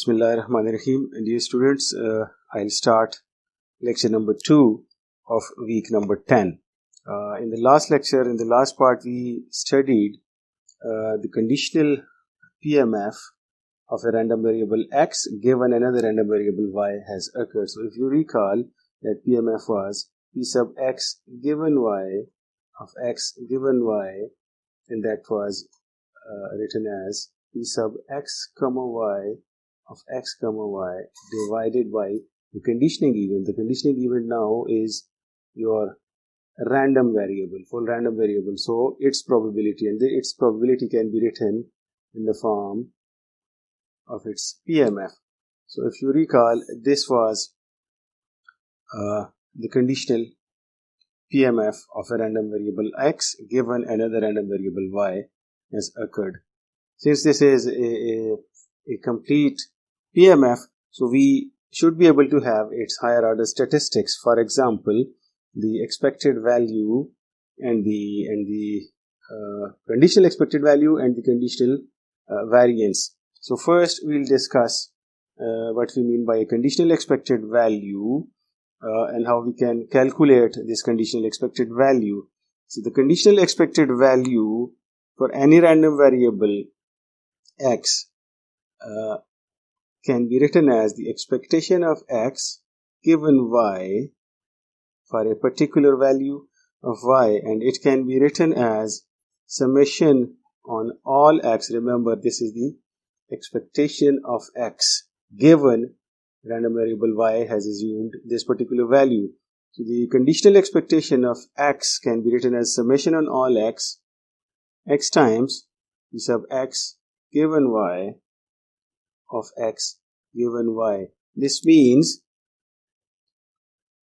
Bismillahirrahmanirrahim. Dear students, I'll start lecture number 2 of week number 10. In the last lecture, in the last part, we studied the conditional PMF of a random variable x given another random variable y has occurred. So if you recall that PMF was p sub x given y of x given y, and that was written as p sub x comma y of x comma y divided by the conditioning event. The conditioning event now is your random variable, full random variable. So its probability, and its probability can be written in the form of its PMF. So if you recall, this was the conditional PMF of a random variable x given another random variable y has occurred. Since this is a complete PMF, so we should be able to have its higher order statistics. For example, the expected value and the conditional expected value and the conditional variance. So first we'll discuss what we mean by a conditional expected value and how we can calculate this conditional expected value. So the conditional expected value for any random variable x can be written as the expectation of x given y for a particular value of y, and it can be written as summation on all x. Remember, this is the expectation of x given random variable y has assumed this particular value. So the conditional expectation of x can be written as summation on all x times p sub x given y of x given y. This means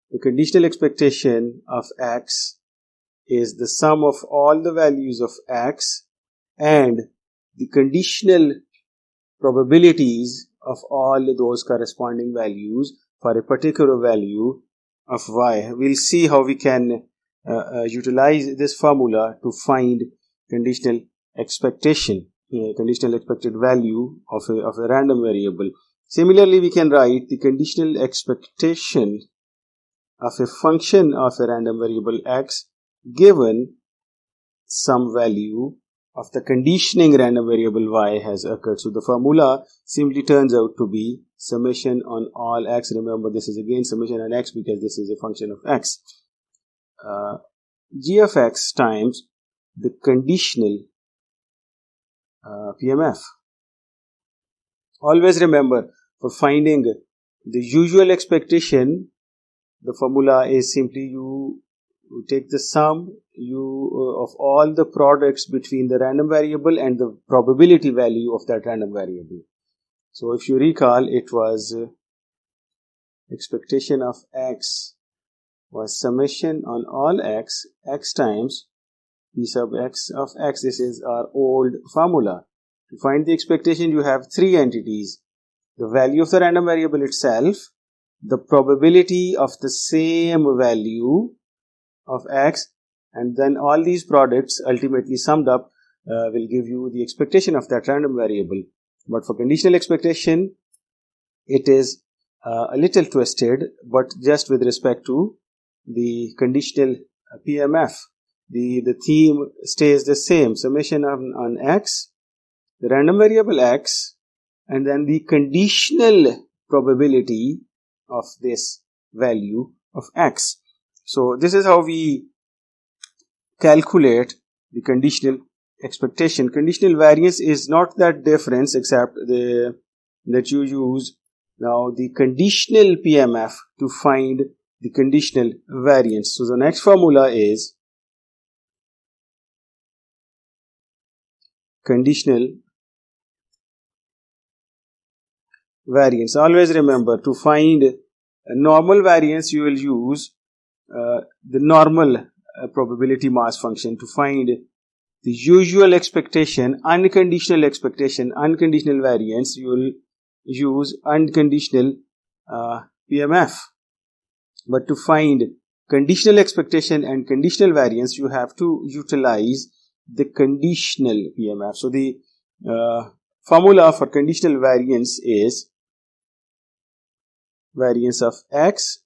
the conditional expectation of x is the sum of all the values of x and the conditional probabilities of all those corresponding values for a particular value of y. We'll see how we can utilize this formula to find conditional expectation, conditional expected value of a random variable. Similarly, we can write the conditional expectation of a function of a random variable x given some value of the conditioning random variable y has occurred. So the formula simply turns out to be summation on all x. Remember, this is again summation on x because this is a function of x. G of x times the conditional PMF. Always remember, for finding the usual expectation, the formula is simply you take the sum of all the products between the random variable and the probability value of that random variable. So if you recall, it was expectation of x was summation on all x times p sub x of x. This is our old formula. To find the expectation, you have three entities: the value of the random variable itself, the probability of the same value of x, and then all these products ultimately summed up will give you the expectation of that random variable. But for conditional expectation, it is a little twisted, but just with respect to the conditional PMF. The theme stays the same: summation on x, the random variable x, and then the conditional probability of this value of x. So this is how we calculate the conditional expectation. Conditional variance is not that different, except that you use now the conditional PMF to find the conditional variance. So the next formula is conditional variance. Always remember, to find a normal variance, you will use the normal probability mass function. To find the usual expectation, unconditional expectation, unconditional variance, you will use unconditional PMF. But to find conditional expectation and conditional variance, you have to utilize the conditional PMF. So the formula for conditional variance is variance of x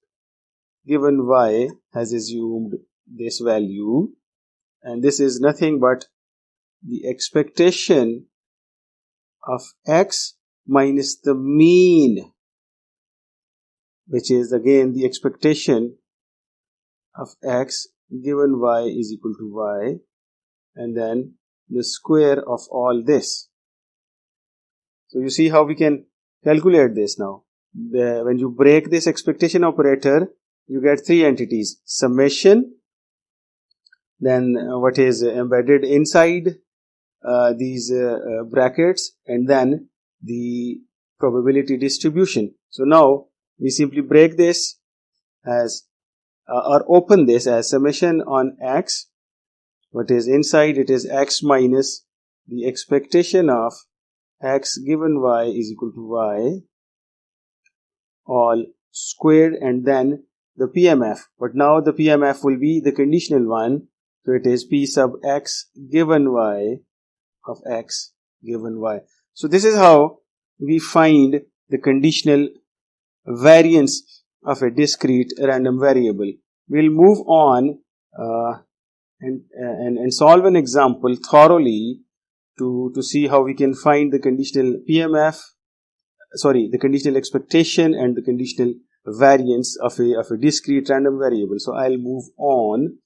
given y has assumed this value, and this is nothing but the expectation of x minus the mean, which is again the expectation of x given y is equal to y, and then the square of all this. So you see how we can calculate this now. When you break this expectation operator, you get three entities: summation, then what is embedded inside these brackets, and then the probability distribution. So now we simply break this as or open this as summation on x. What is inside? It is x minus the expectation of x given y is equal to y, all squared, and then the PMF. But now the PMF will be the conditional one. So it is p sub x given y of x given y. So this is how we find the conditional variance of a discrete random variable. We'll move on and solve an example thoroughly to see how we can find the conditional PMF, the conditional expectation and the conditional variance of a discrete random variable. So I'll move on.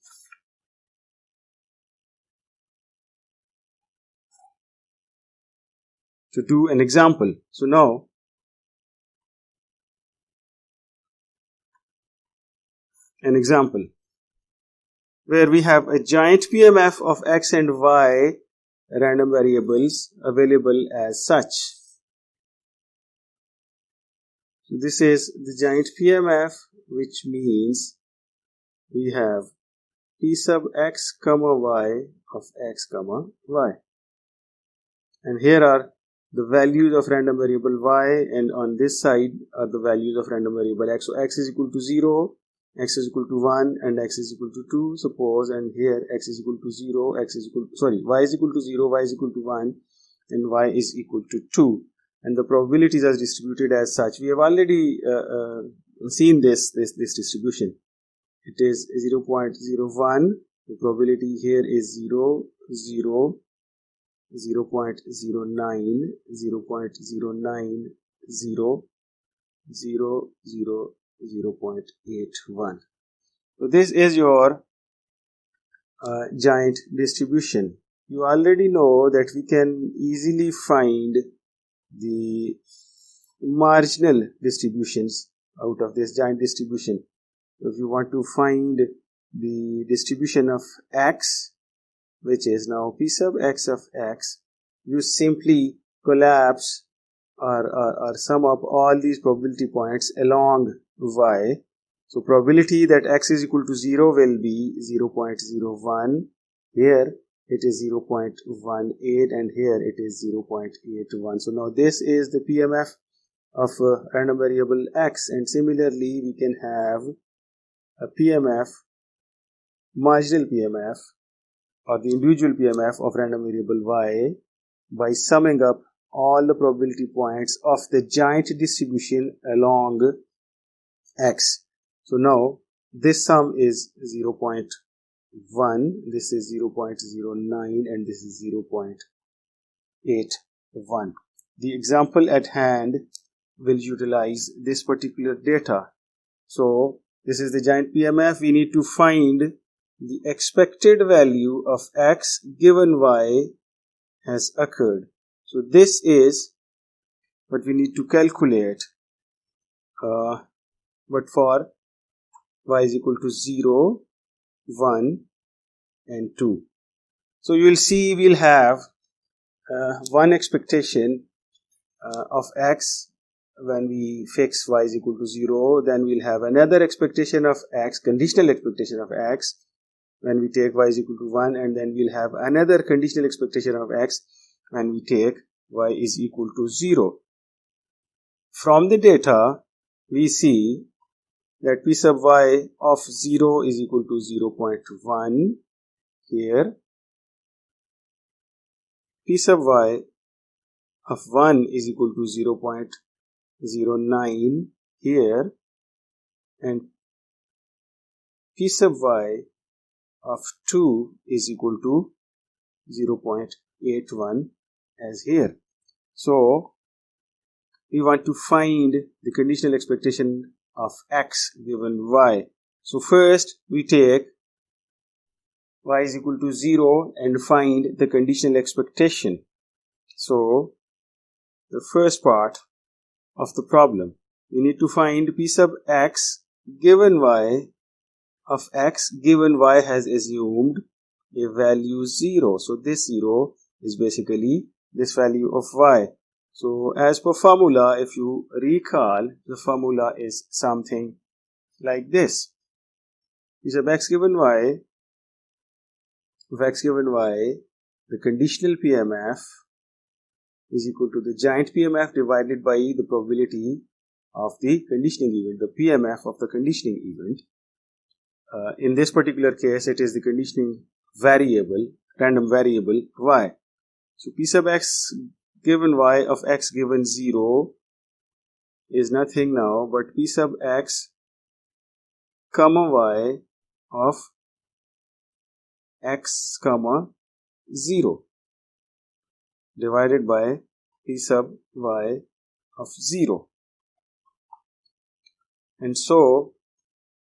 To do an example. So now an example where we have a giant PMF of x and y random variables available as such. So this is the giant PMF, which means we have p sub x comma y of x comma y, and here are the values of random variable y, and on this side are the values of random variable x. So x is equal to 0, x is equal to 1, and x is equal to 2, suppose, and here x is equal to 0, y is equal to 0, y is equal to 1, and y is equal to 2. And the probabilities are distributed as such. We have already seen this distribution. It is 0.01, the probability here is 0, 0, 0.09, 0.09, 0, 0, 0, 0.81. So this is your giant distribution. You already know that we can easily find the marginal distributions out of this giant distribution. If you want to find the distribution of x, which is now p sub x of x, you simply collapse or sum up all these probability points along y. So probability that x is equal to 0 will be 0.01, here it is 0.18, and here it is 0.81. So now this is the PMF of random variable x, and similarly we can have a PMF, marginal PMF, or the individual PMF of random variable y by summing up all the probability points of the giant distribution along x. So now this sum is 0.1, this is 0.09, and this is 0.81. The example at hand will utilize this particular data. So this is the giant PMF. We need to find the expected value of x given y has occurred. So this is what we need to calculate, but for y is equal to 0, 1, and 2. So you will see we'll have one expectation of x when we fix y is equal to 0. Then we'll have another expectation of x, conditional expectation of x, when we take y is equal to 1, and then we'll have another conditional expectation of x when we take y is equal to 0. From the data, we see that p sub y of 0 is equal to 0.1 here, p sub y of 1 is equal to 0.09 here, and P sub y of 2 is equal to 0.81 as here. So we want to find the conditional expectation of x given y. So first we take y is equal to 0 and find the conditional expectation. So the first part of the problem, we need to find P sub x given y of x given y has assumed a value 0. So this 0 is basically this value of y. So as per formula, if you recall, the formula is something like this. P sub x given y of x given y, the conditional PMF is equal to the giant PMF divided by the probability of the conditioning event, the PMF of the conditioning event. In this particular case, it is the conditioning variable, random variable y. So P sub x given y of x given 0 is nothing now but P sub x comma y of x comma 0 divided by P sub y of 0. And so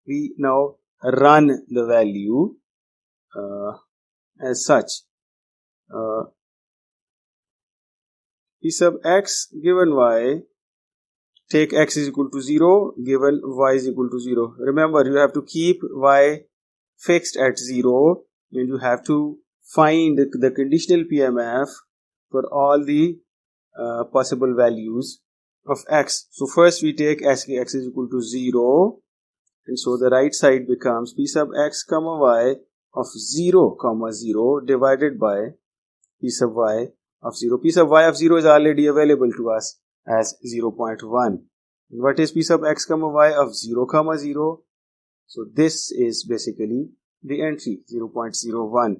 we now run the value as such. P sub x given y, take x is equal to 0, given y is equal to 0. Remember, you have to keep y fixed at 0 and you have to find the conditional PMF for all the possible values of x. So first we take x is equal to 0, and so the right side becomes P sub x comma y of 0 comma 0 divided by P sub y of 0. P sub y of 0 is already available to us as 0.1. What is P sub x comma y of 0 comma 0? So this is basically the entry 0.01.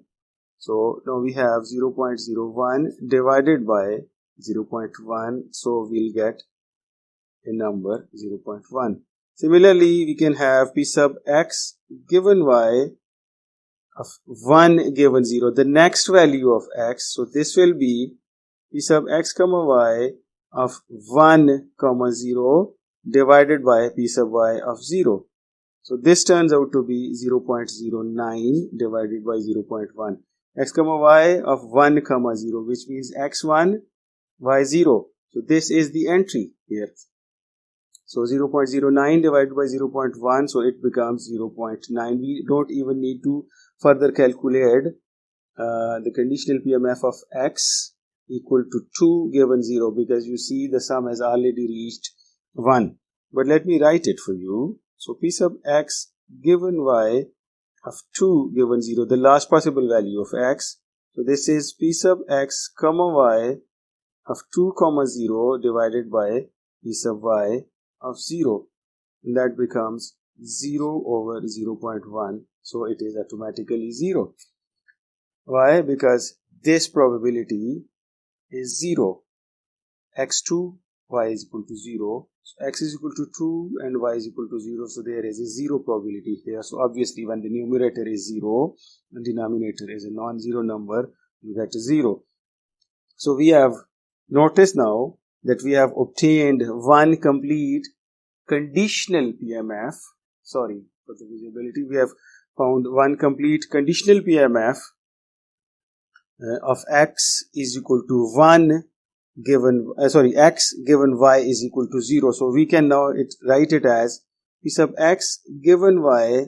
So now we have 0.01 divided by 0.1, so we'll get a number 0.1. Similarly, we can have P sub x given y of 1 given 0, the next value of x. So this will be P sub x comma y of 1 comma 0 divided by P sub y of 0. So this turns out to be 0.09 divided by 0.1. X comma y of 1 comma 0, which means x1, y0. So this is the entry here. So 0.09 divided by 0.1, so it becomes 0.9. We don't even need to further calculate the conditional PMF of x equal to 2 given 0, because you see the sum has already reached 1. But let me write it for you. So P sub x given y of 2 given 0, the last possible value of x. So this is P sub x comma y of 2 comma 0 divided by P sub y of 0. And that becomes 0 over 0.1. So it is automatically 0. Why? Because this probability is 0. x2, y is equal to 0. So x is equal to 2 and y is equal to 0. So there is a 0 probability here. So obviously when the numerator is 0 and denominator is a non-zero number, you get a 0. So we have noticed now that we have obtained one complete conditional PMF. Sorry for the visibility. We have found one complete conditional PMF of x is equal to 1 given x given y is equal to 0. So we can now write it as P sub x given y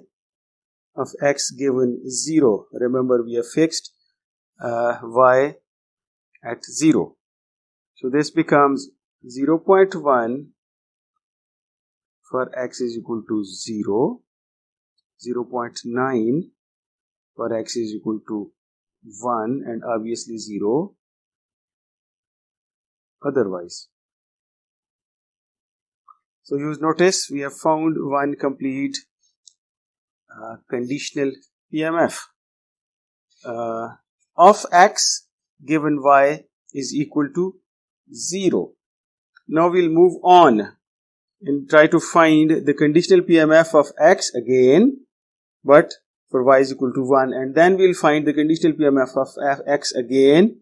of x given 0. Remember, we have fixed y at 0. So this becomes 0.1 for x is equal to 0, 0.9 for x is equal to 1, and obviously 0 otherwise. So you notice we have found one complete conditional PMF of x given y is equal to 0. Now we'll move on and try to find the conditional PMF of x again, but for y is equal to 1, and then we'll find the conditional PMF of x again,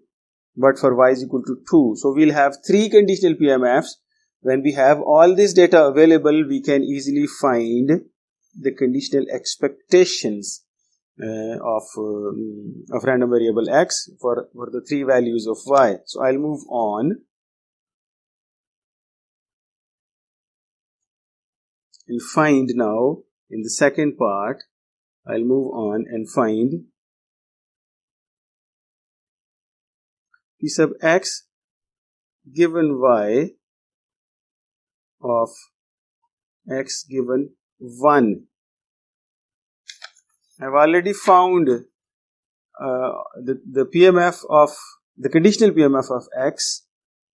but for y is equal to 2. So we'll have 3 conditional PMFs. When we have all this data available, we can easily find the conditional expectations of random variable x for the 3 values of y. So I'll move on and find now in the second part. I'll move on and find p sub x given y of x given 1. I've already found the PMF of the conditional PMF of x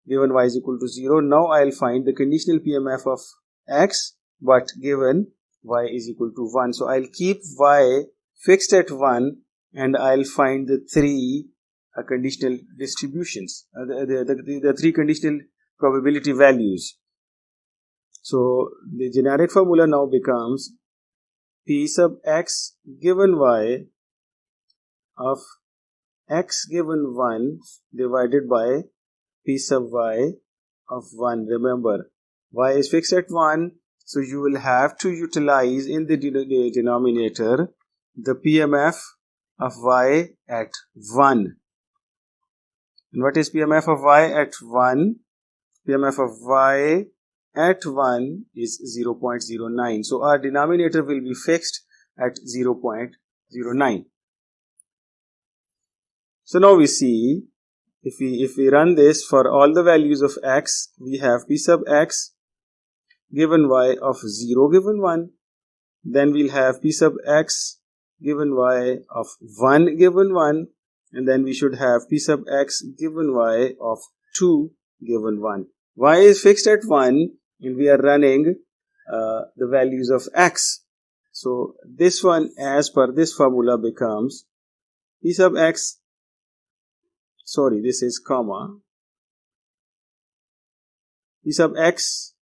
given y is equal to 0. Now I'll find the conditional PMF of x but given y is equal to 1. So I'll keep y fixed at 1 and I'll find the 3 conditional distributions, the 3 conditional probability values. So the generic formula now becomes p sub x given y of x given 1 divided by p sub y of 1. Remember, y is fixed at 1, so you will have to utilize in the denominator the PMF of y at 1. And what is PMF of y at 1? PMF of y at 1 is 0.09. So our denominator will be fixed at 0.09. So now we see, if we run this for all the values of x, we have p sub x given y of 0 given 1. Then we'll have p sub x given y of 1 given 1. And then we should have p sub x given y of 2 given 1. Y is fixed at 1 and we are running the values of x. So this one, as per this formula, becomes p sub x, sorry, this is comma, p sub x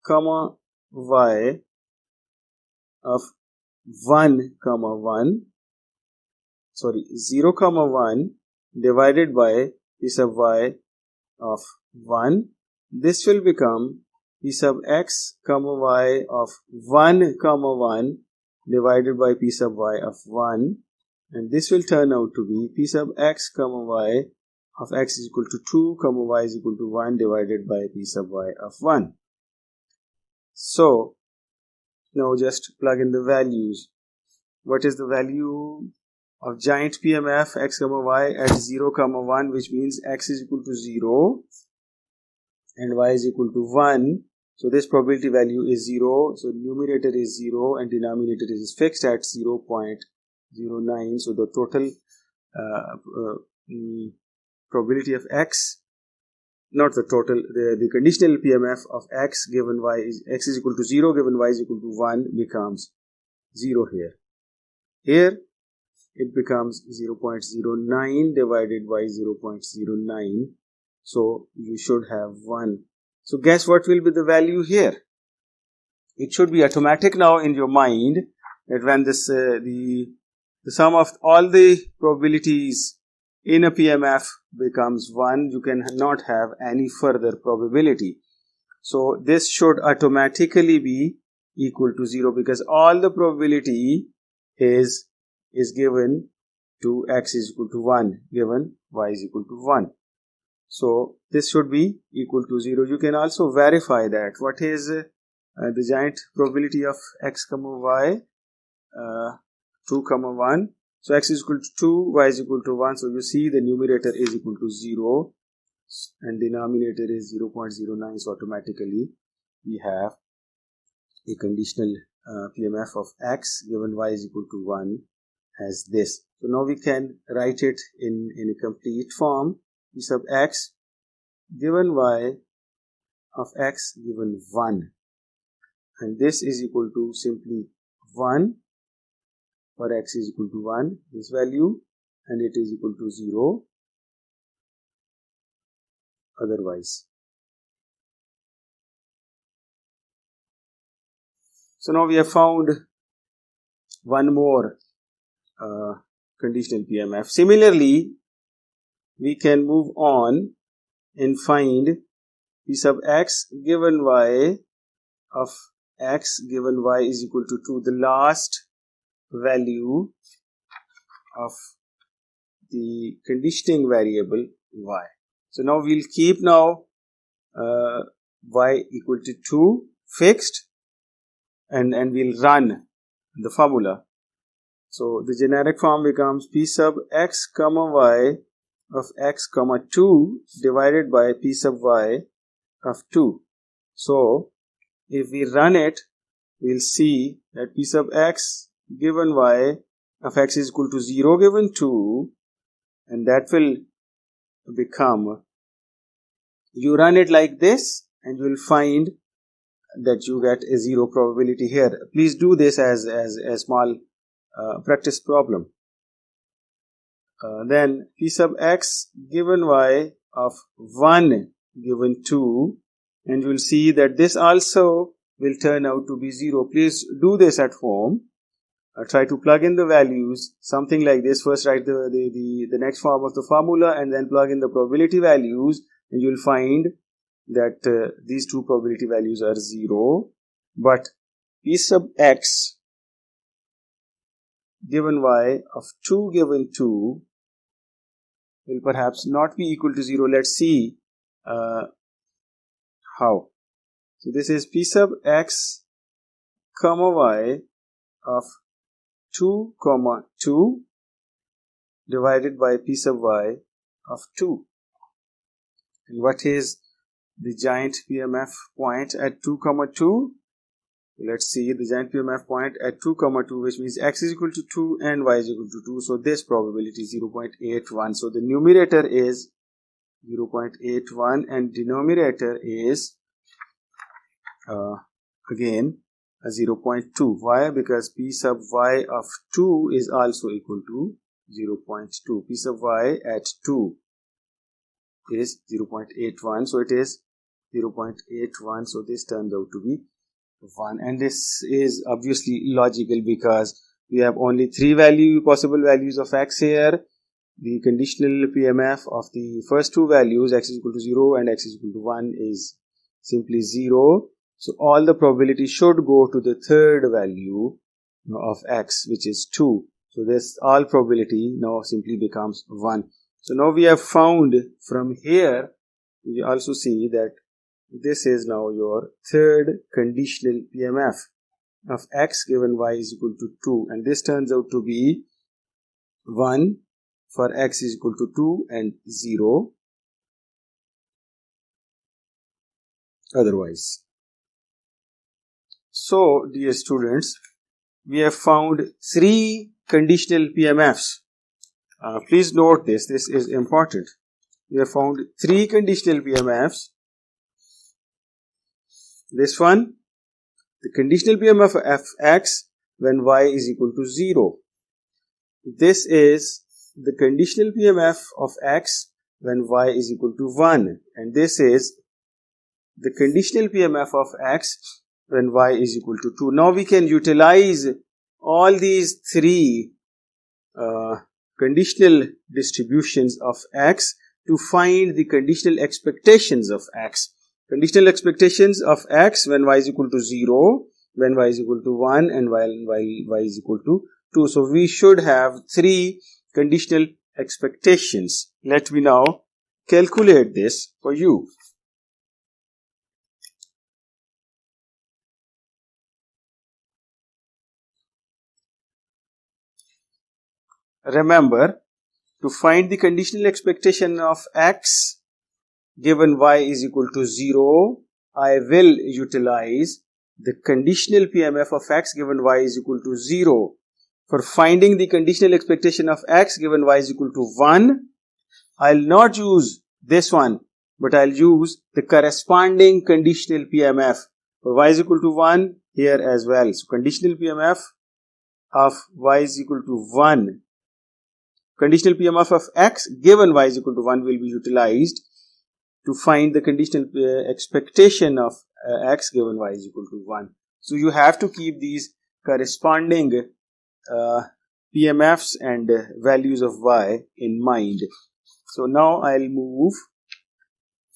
comma y of 1 comma 1, sorry, 0 comma 1 divided by p sub y of 1. This will become p sub x comma y of 1 comma 1 divided by p sub y of 1, and this will turn out to be p sub x comma y of x is equal to 2 comma y is equal to 1 divided by p sub y of 1. So now just plug in the values. What is the value of giant PMF x comma y at 0 comma 1, which means x is equal to 0 and y is equal to 1. So this probability value is 0. So numerator is 0 and denominator is fixed at 0.09. So the total probability of x, not the total, the conditional PMF of x given y is x is equal to 0 given y is equal to 1 becomes 0 here. Here it becomes 0.09 divided by 0.09. So you should have 1. So guess what will be the value here? It should be automatic now in your mind that when this the sum of all the probabilities in a PMF becomes 1, you cannot have any further probability. So this should automatically be equal to 0 because all the probability is given to x is equal to 1 given y is equal to 1. So this should be equal to 0. You can also verify that. What is the giant probability of x comma y? 2 comma 1. So x is equal to 2, y is equal to 1. So you see the numerator is equal to 0 and denominator is 0.09. So automatically we have a conditional PMF of x given y is equal to 1 as this. So now we can write it in a complete form. P sub x given y of x given 1, and this is equal to simply 1 for x is equal to 1, this value, and it is equal to 0 otherwise. So now we have found one more conditional PMF. Similarly, we can move on and find P sub x given y of x given y is equal to 2, the last value of the conditioning variable y. So now we'll keep now y equal to 2 fixed, and we'll run the formula. So the generic form becomes P sub x comma y of x comma 2 divided by P sub y of 2. So if we run it, we'll see that P sub x given y of x is equal to 0 given 2, and that will become, you run it like this and you will find that you get a 0 probability here. Please do this as a small practice problem. Then P sub x given y of 1 given 2, and you will see that this also will turn out to be 0. Please do this at home. Try to plug in the values, something like this. First write the next form of the formula and then plug in the probability values, and you will find that these two probability values are 0. But P sub x given y of 2 given 2 will perhaps not be equal to 0. Let's see how. So this is P sub x comma y of 2 comma 2 divided by P sub y of 2. And what is the giant PMF point at 2 comma 2? Let's see the giant PMF point at 2 comma 2, which means x is equal to 2 and y is equal to 2. So this probability is 0.81. So the numerator is 0.81 and denominator is again 0.2. Why? Because P sub y of 2 is also equal to 0.2. P sub y at 2 is 0.81. So it is 0.81. So this turns out to be 1. And this is obviously logical because we have only 3 possible values of x here. The conditional PMF of the first 2 values, x is equal to 0 and x is equal to 1, is simply 0. So all the probability should go to the third value of x, which is 2. So this all probability now simply becomes 1. So now we have found from here, we also see that this is now your third conditional PMF of x given y is equal to 2. And this turns out to be 1 for x is equal to 2 and 0 otherwise. So, dear students, we have found 3 conditional PMFs. Please note this is important. We have found 3 conditional PMFs. This one, the conditional PMF of x when y is equal to 0. This is the conditional PMF of x when y is equal to 1. And this is the conditional PMF of x when y is equal to 2. Now we can utilize all these 3 conditional distributions of x to find the conditional expectations of x. Conditional expectations of x when y is equal to 0, when y is equal to 1, and while y is equal to 2. So we should have 3 conditional expectations. Let me now calculate this for you. Remember, to find the conditional expectation of x given y is equal to 0, I will utilize the conditional PMF of x given y is equal to 0. For finding the conditional expectation of x given y is equal to 1, I'll not use this one, but I'll use the corresponding conditional PMF for y is equal to 1 here as well. So conditional PMF of y is equal to 1. Conditional PMF of x given y is equal to 1 will be utilized to find the conditional expectation of x given y is equal to 1. So you have to keep these corresponding PMFs and values of y in mind. So now I'll move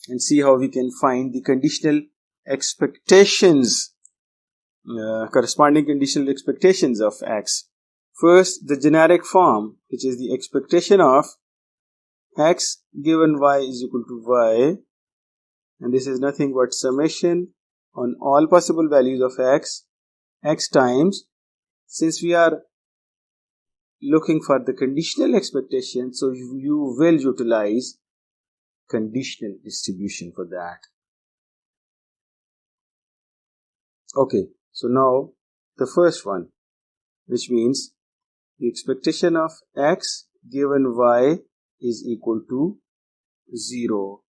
and see how we can find the conditional expectations, corresponding conditional expectations of x. First, the generic form, which is the expectation of x given y is equal to y, and this is nothing but summation on all possible values of x times, since we are looking for the conditional expectation, so you will utilize conditional distribution for that. Okay, so now the first one, which means the expectation of x given y is equal to 0,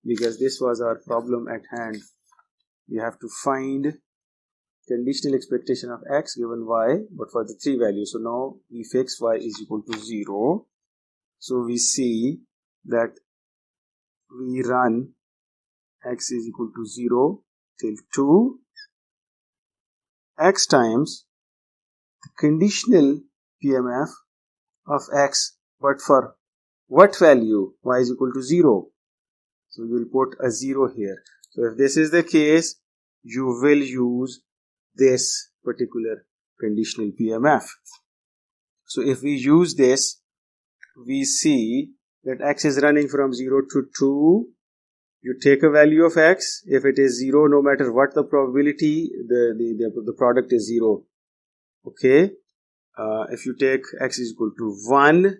because this was our problem at hand. We have to find conditional expectation of x given y, but for the three values. So now we fix y is equal to 0. So we see that we run x is equal to 0 till 2 x times the conditional PMF of x, but for what value? Y is equal to 0. So we will put a 0 here. So if this is the case, you will use this particular conditional PMF. So if we use this, we see that x is running from 0 to 2. You take a value of x. If it is 0, no matter what the probability, the product is 0. Okay. If you take x is equal to 1,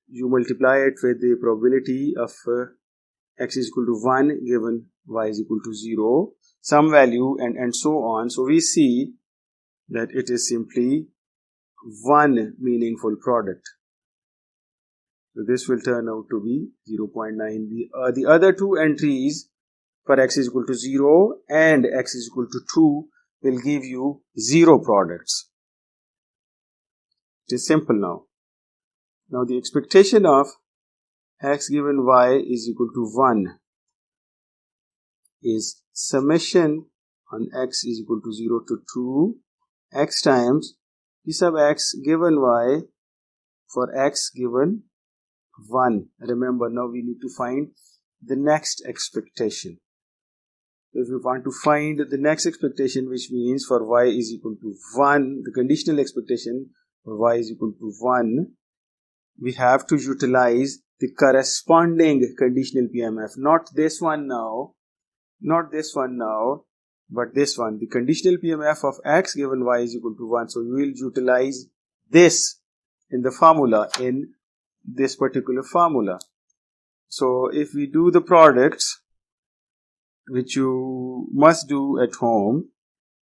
you multiply it with the probability of x is equal to 1 given y is equal to 0, some value, and so on. So we see that it is simply one meaningful product. So this will turn out to be 0.9. The other two entries for x is equal to 0 and x is equal to 2 will give you 0 products. It is simple now. Now the expectation of x given y is equal to 1 is summation on x is equal to 0 to 2 x times p sub x given y for x given 1. Remember, now we need to find the next expectation. If we want to find the next expectation, which means for y is equal to 1, the conditional expectation for y is equal to 1, we have to utilize the corresponding conditional PMF. Not this one now, but this one, the conditional PMF of x given y is equal to 1. So we will utilize this in the formula, in this particular formula. So if we do the products, which you must do at home,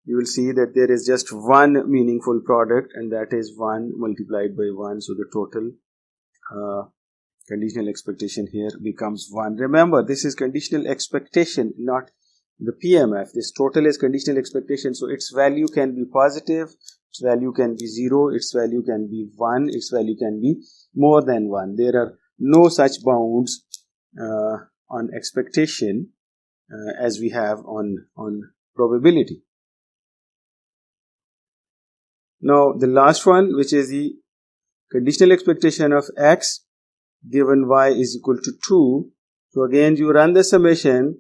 you will see that there is just one meaningful product, and that is 1 multiplied by 1. So the total conditional expectation here becomes 1. Remember, this is conditional expectation, not the PMF. This total is conditional expectation, so its value can be positive, its value can be 0, its value can be 1, its value can be more than 1. There are no such bounds on expectation as we have on probability. Now the last one, which is the conditional expectation of x given y is equal to 2. So again, you run the summation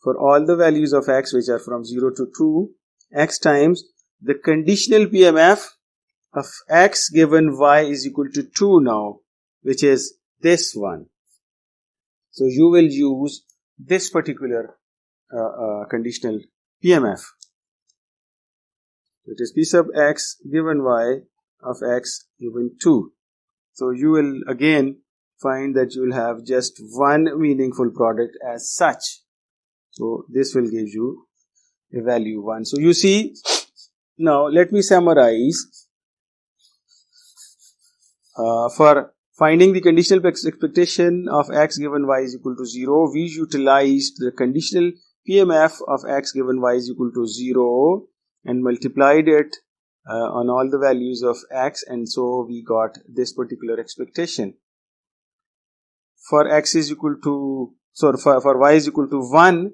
for all the values of x which are from 0 to 2 x times the conditional PMF of x given y is equal to 2 now, which is this one. So you will use this particular conditional PMF. It is p sub x given y of x given 2. So you will again find that you will have just one meaningful product as such. So this will give you a value 1. So you see, now let me summarize. For finding the conditional expectation of x given y is equal to 0, we utilized the conditional PMF of x given y is equal to 0 and multiplied it on all the values of x, and so we got this particular expectation. For x is equal to, for y is equal to 1,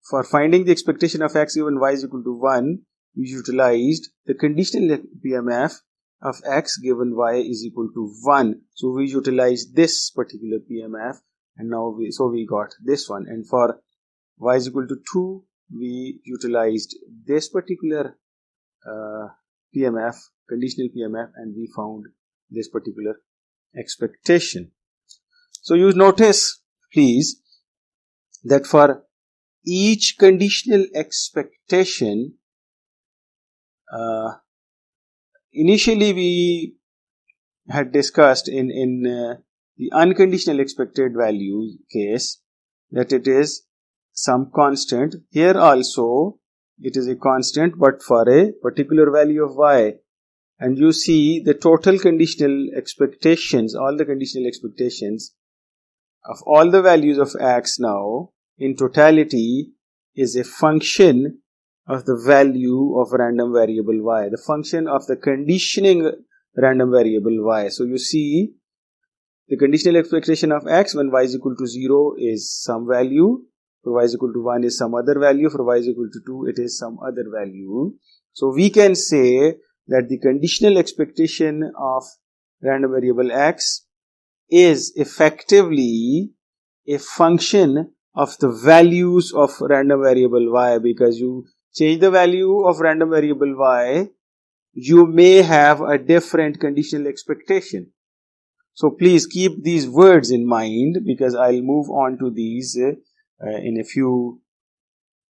for finding the expectation of x given y is equal to 1, we utilized the conditional PMF of x given y is equal to 1. So we utilized this particular PMF, and now we got this one. And for y is equal to 2, we utilized this particular PMF, conditional PMF, and we found this particular expectation. So you notice, please, that for each conditional expectation, initially we had discussed in the unconditional expected value case that it is some constant. Here also it is a constant, but for a particular value of y. And you see the total conditional expectations, all the conditional expectations of all the values of x now in totality is a function of the value of random variable y, the function of the conditioning random variable y. So you see the conditional expectation of x when y is equal to 0 is some value, for y is equal to 1 is some other value, for y is equal to 2 it is some other value. So we can say that the conditional expectation of random variable x is effectively a function of the values of random variable y, because you change the value of random variable y, you may have a different conditional expectation. So please keep these words in mind, because I'll move on to these in a few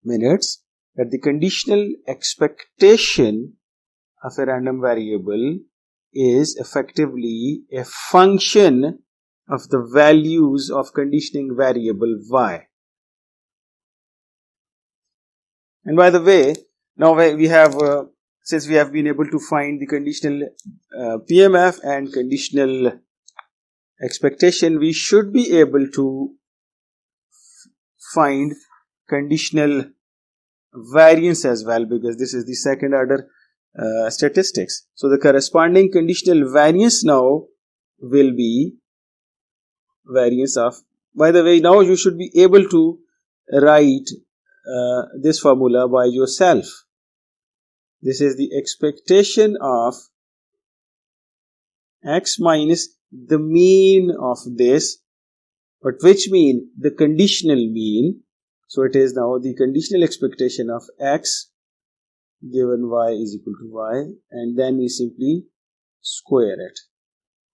minutes, that the conditional expectation of a random variable is effectively a function of the values of conditioning variable y. And by the way, now we have, since we have been able to find the conditional PMF and conditional expectation, we should be able to find conditional variance as well, because this is the second order statistics. So the corresponding conditional variance now will be variance of, by the way, now you should be able to write this formula by yourself. This is the expectation of x minus the mean of this, but which mean? The conditional mean. So it is now the conditional expectation of x given y is equal to y, and then we simply square it.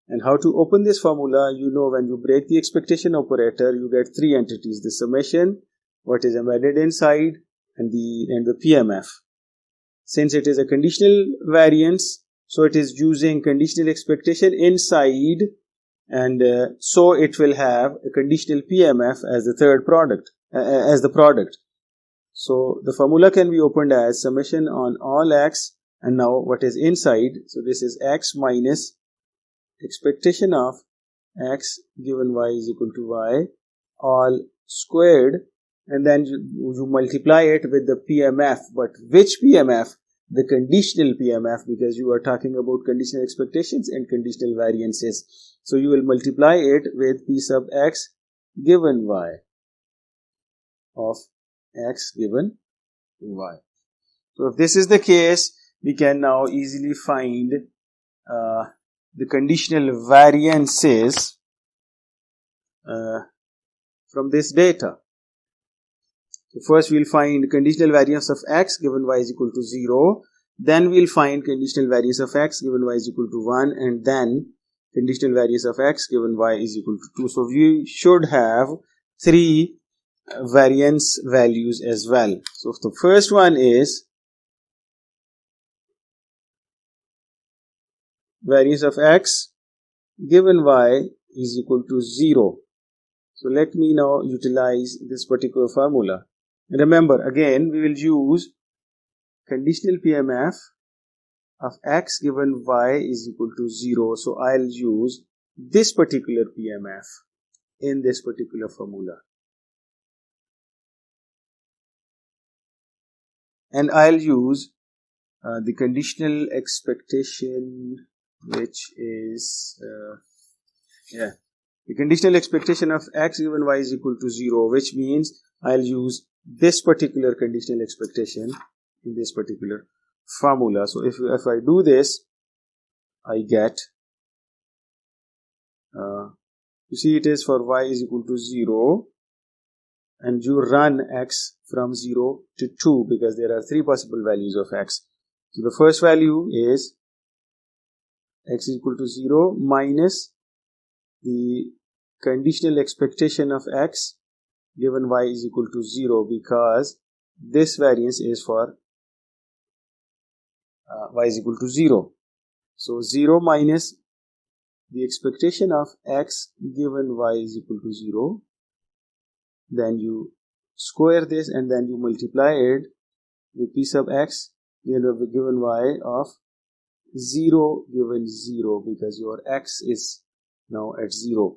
And how to open this formula? You know, when you break the expectation operator, you get three entities: the summation, what is embedded inside, and the PMF. Since it is a conditional variance, so it is using conditional expectation inside, and so it will have a conditional PMF as the third product, as the product. So the formula can be opened as summation on all x, and now what is inside, so this is x minus expectation of x given y is equal to y, all squared, and then you multiply it with the PMF. But which PMF? The conditional PMF, because you are talking about conditional expectations and conditional variances. So you will multiply it with p sub x given y of x given y. So if this is the case, we can now easily find the conditional variances from this data. So first we'll find conditional variance of x given y is equal to 0, then we'll find conditional variance of x given y is equal to 1, and then conditional variance of x given y is equal to 2. So we should have three variance values as well. So the first one is variance of x given y is equal to 0. So let me now utilize this particular formula. And remember, again, we will use conditional PMF of x given y is equal to 0. So I'll use this particular PMF in this particular formula. And I'll use the conditional expectation, which is the conditional expectation of x given y is equal to 0, which means I'll use this particular conditional expectation in this particular formula. So if I do this, I get, you see it is for y is equal to 0, and you run x from 0 to 2 because there are 3 possible values of x. So the first value is x is equal to 0 minus the conditional expectation of x given y is equal to 0, because this variance is for y is equal to 0. So 0 minus the expectation of x given y is equal to 0, then you square this and then you multiply it with p sub x given y of 0 given 0, because your x is now at 0.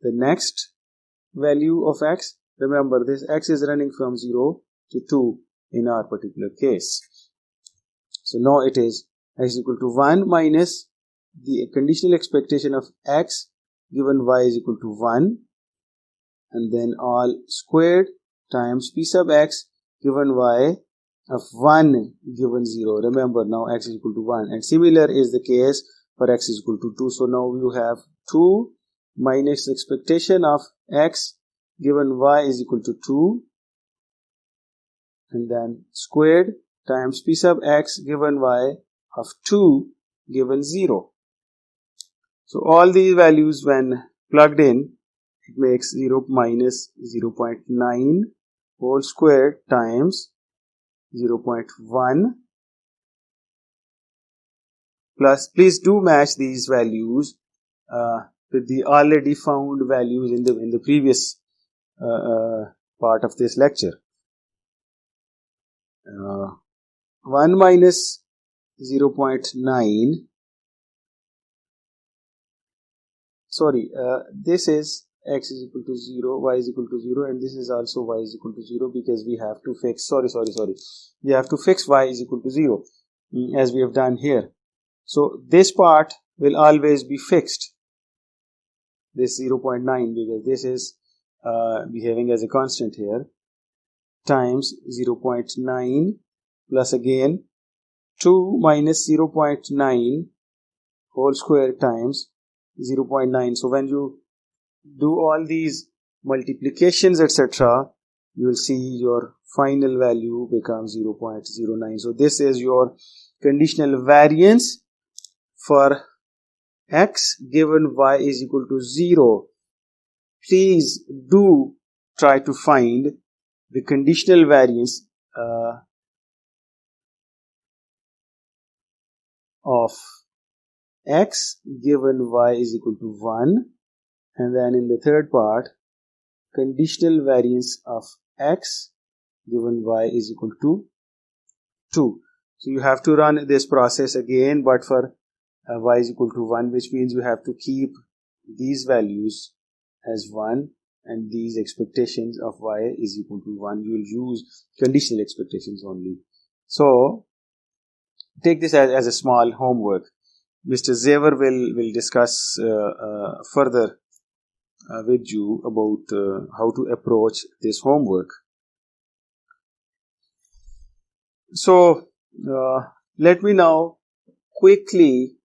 The next value of x, remember this x is running from 0 to 2 in our particular case. So now it is x is equal to 1 minus the conditional expectation of x given y is equal to 1, and then all squared times p sub x given y of 1 given 0. Remember now x is equal to 1, and similar is the case for x is equal to 2. So now you have 2 minus expectation of x given y is equal to 2, and then squared times p sub x given y of 2 given 0. So all these values when plugged in, it makes 0 minus 0.9 whole square times 0.1 plus, please do match these values with the already found values in the previous part of this lecture. 1 minus 0.9, this is x is equal to 0, y is equal to 0, and this is also y is equal to 0, because we have to fix, we have to fix y is equal to 0 as we have done here. So this part will always be fixed, this 0.9, because this is behaving as a constant here, times 0.9 plus again 2 minus 0.9 whole square times 0.9. So when you do all these multiplications etc., you will see your final value becomes 0.09. So this is your conditional variance for x given y is equal to 0. Please do try to find the conditional variance of x given y is equal to 1, and then in the third part, conditional variance of x given y is equal to 2. So you have to run this process again, but for y is equal to 1, which means you have to keep these values as 1 and these expectations of y is equal to 1. You will use conditional expectations only. So take this as a small homework. Mr. Zever will discuss further with you about how to approach this homework. So let me now quickly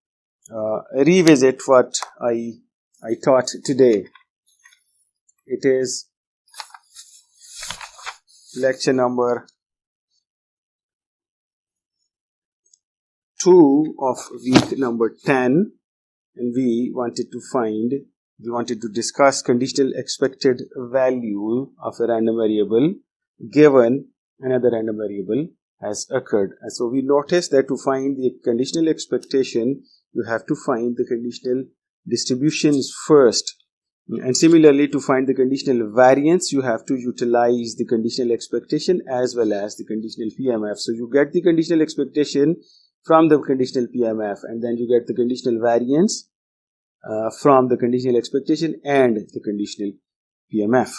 revisit what I taught today. It is lecture number 2 of week number 10, and we wanted to discuss conditional expected value of a random variable given another random variable has occurred. And so we noticed that to find the conditional expectation, you have to find the conditional distributions first. And similarly, to find the conditional variance, you have to utilize the conditional expectation as well as the conditional PMF. So you get the conditional expectation from the conditional PMF, and then you get the conditional variance from the conditional expectation and the conditional PMF.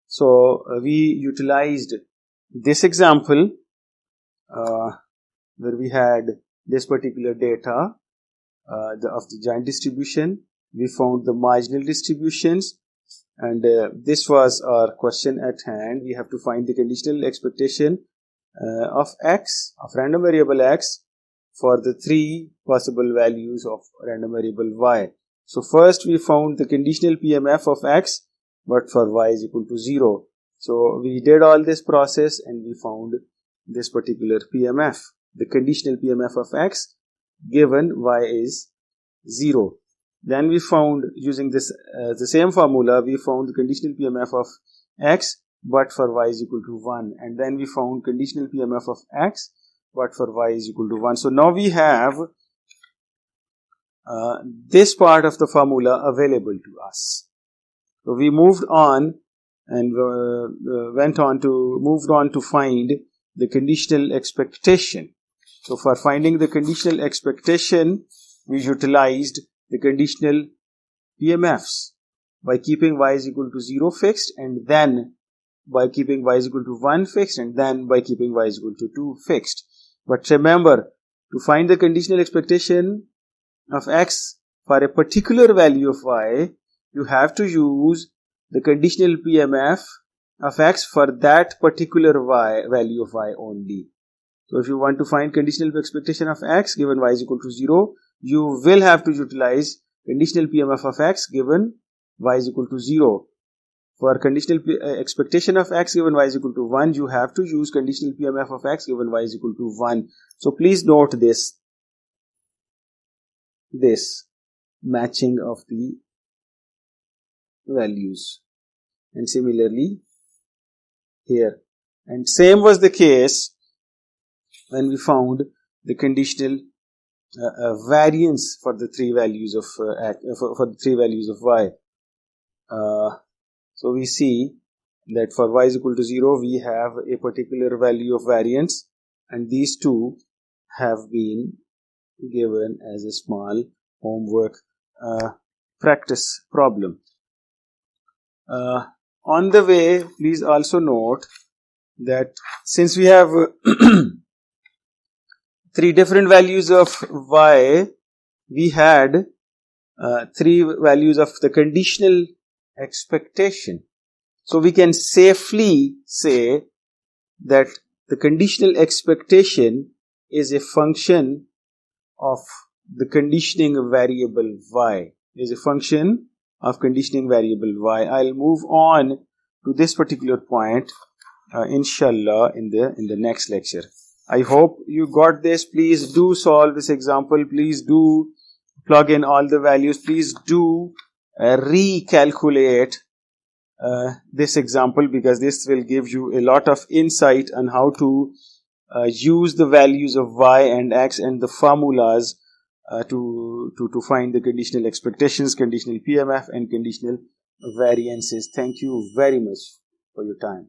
So we utilized this example where we had this particular data of the giant distribution. We found the marginal distributions, And this was our question at hand. We have to find the conditional expectation of x, of random variable x, for the three possible values of random variable y. So first we found the conditional PMF of x, but for y is equal to 0. So we did all this process and we found this particular PMF, the conditional PMF of x given y is 0. Then we found, using this the same formula, we found the conditional PMF of x but for y is equal to 1, and then we found conditional PMF of x but for y is equal to 1. So now we have this part of the formula available to us. So we moved on and moved on to find the conditional expectation. So for finding the conditional expectation, we utilized the conditional PMFs by keeping y is equal to 0 fixed, and then by keeping y is equal to 1 fixed, and then by keeping y is equal to 2 fixed. But remember, to find the conditional expectation of x for a particular value of y, you have to use the conditional PMF of x for that particular value of y only. So if you want to find conditional expectation of x given y is equal to 0, you will have to utilize conditional PMF of x given y is equal to 0. For conditional expectation of x given y is equal to 1, you have to use conditional PMF of x given y is equal to 1. So please note this matching of the values, and similarly here. And same was the case when we found the conditional variance for the three values of for the three values of y. So we see that for y is equal to 0, we have a particular value of variance, and these two have been given as a small homework practice problem. On the way, please also note that since we have three different values of y, we had three values of the conditional expectation. So we can safely say that the conditional expectation is a function of the conditioning variable y, is a function of conditioning variable y. I'll move on to this particular point inshallah in the next lecture. I hope you got this. Please do solve this example. Please do plug in all the values. Please do recalculate this example, because this will give you a lot of insight on how to use the values of y and x and the formulas to find the conditional expectations, conditional PMF, and conditional variances. Thank you very much for your time.